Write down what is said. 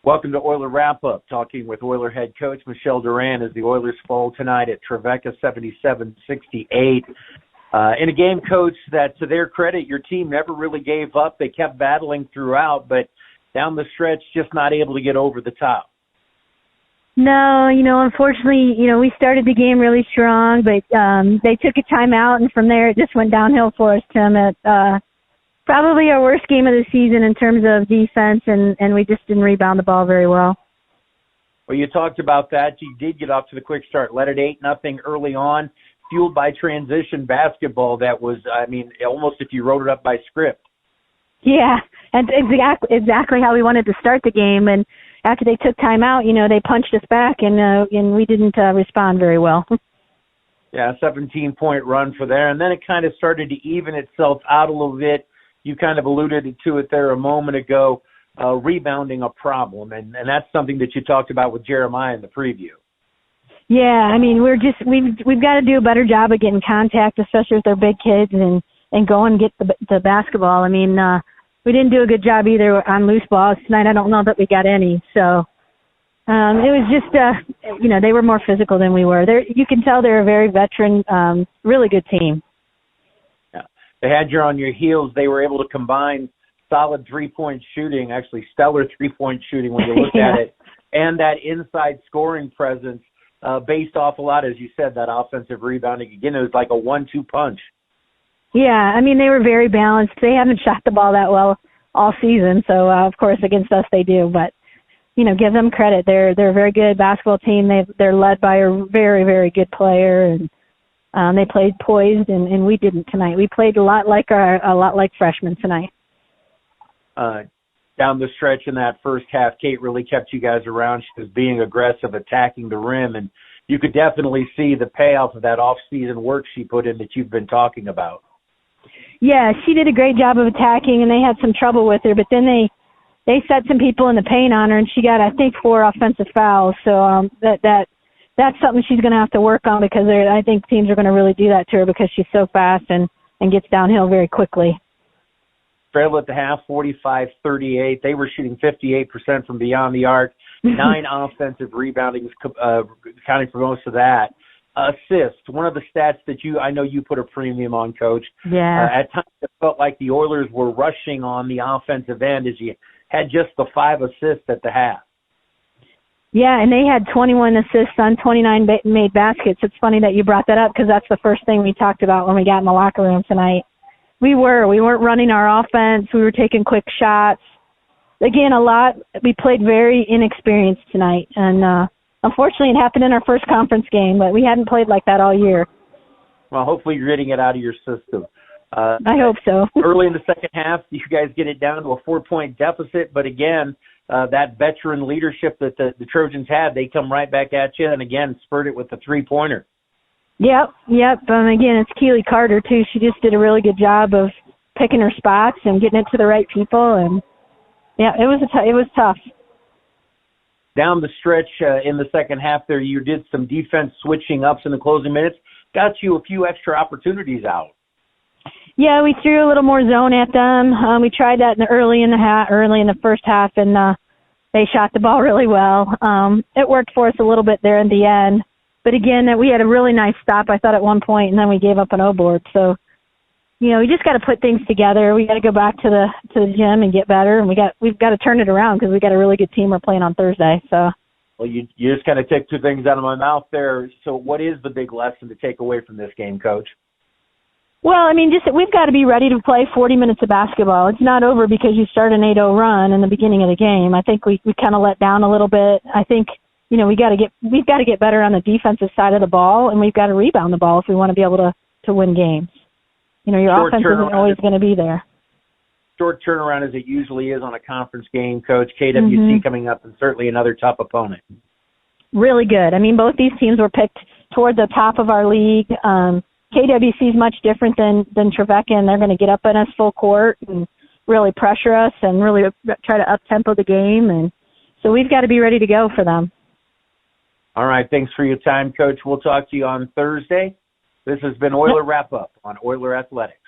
Welcome to Oiler Wrap-Up, talking with Oiler head coach Michele Durand as the Oilers fall tonight at Trevecca 77-68. In a game, coach, that to their credit, your team never really gave up. They kept battling throughout, but down the stretch, just not able to get over the top. No, unfortunately, we started the game really strong, but they took a timeout, and from there it just went downhill for us, Tim, at probably our worst game of the season in terms of defense, and we just didn't rebound the ball very well. Well, you talked about that. You did get off to the quick start. Led at 8-0 early on, fueled by transition basketball. That was, almost if you wrote it up by script. Yeah, and exactly how we wanted to start the game. And after they took time out, they punched us back, and we didn't respond very well. Yeah, 17-point run for there. And then it kind of started to even itself out a little bit. You kind of alluded to it there a moment ago, rebounding a problem, and that's something that you talked about with Jeremiah in the preview. Yeah, we've got to do a better job of getting contact, especially with our big kids, and go and get the basketball. We didn't do a good job either on loose balls tonight. I don't know that we got any. So it was just, they were more physical than we were. You can tell they're a very veteran, really good team. They had you on your heels. They were able to combine solid three-point shooting, actually stellar three-point shooting when you look at it, and that inside scoring presence based off a lot, as you said, that offensive rebounding. Again, it was like a 1-2 punch. Yeah, they were very balanced. They haven't shot the ball that well all season, so, of course, against us they do. But, give them credit. They're a very good basketball team. They're led by a very, very good player, and they played poised, and we didn't tonight. We played a lot like freshmen tonight. Down the stretch in that first half, Kate really kept you guys around. She was being aggressive, attacking the rim, and you could definitely see the payoff of that off-season work she put in that you've been talking about. Yeah, she did a great job of attacking, and they had some trouble with her, but then they set some people in the paint on her, and she got, I think, 4 offensive fouls. So that's something she's going to have to work on, because I think teams are going to really do that to her because she's so fast and gets downhill very quickly. Trail at the half, 45-38. They were shooting 58% from beyond the arc. 9 offensive reboundings, accounting for most of that. Assists, one of the stats that I know you put a premium on, Coach. Yeah. At times it felt like the Oilers were rushing on the offensive end as you had just the 5 assists at the half. Yeah, and they had 21 assists on 29 made baskets. It's funny that you brought that up, because that's the first thing we talked about when we got in the locker room tonight. We weren't running our offense. We were taking quick shots. Again, we played very inexperienced tonight, and unfortunately it happened in our first conference game, but we hadn't played like that all year. Well, hopefully you're getting it out of your system. I hope so. Early in the second half, you guys get it down to a 4-point deficit, but again, that veteran leadership that the Trojans had, they come right back at you and, again, spurred it with the three-pointer. Yep. Again, it's Keely Carter, too. She just did a really good job of picking her spots and getting it to the right people. And, yeah, it was tough. Down the stretch in the second half there, you did some defense switching ups in the closing minutes. Got you a few extra opportunities out. Yeah, we threw a little more zone at them. We tried that early in the first half, and they shot the ball really well. It worked for us a little bit there in the end. But again, we had a really nice stop, I thought, at one point, and then we gave up an O-board. So, we just got to put things together. We got to go back to the gym and get better, and we've got to turn it around, because we got a really good team we're playing on Thursday. So. Well, you just kind of took 2 things out of my mouth there. So what is the big lesson to take away from this game, Coach? Well, we've got to be ready to play 40 minutes of basketball. It's not over because you start an 8-0 run in the beginning of the game. I think we kind of let down a little bit. I think, we've got to get better on the defensive side of the ball, and we've got to rebound the ball if we want to be able to win games. Your offense isn't always going to be there. Short turnaround as it usually is on a conference game, Coach. KWC coming up, and certainly another tough opponent. Really good. Both these teams were picked toward the top of our league. KWC is much different than Trevecca, and they're going to get up in us full court and really pressure us and really try to up-tempo the game. And so we've got to be ready to go for them. All right. Thanks for your time, Coach. We'll talk to you on Thursday. This has been Oiler Wrap-Up on Oiler Athletics.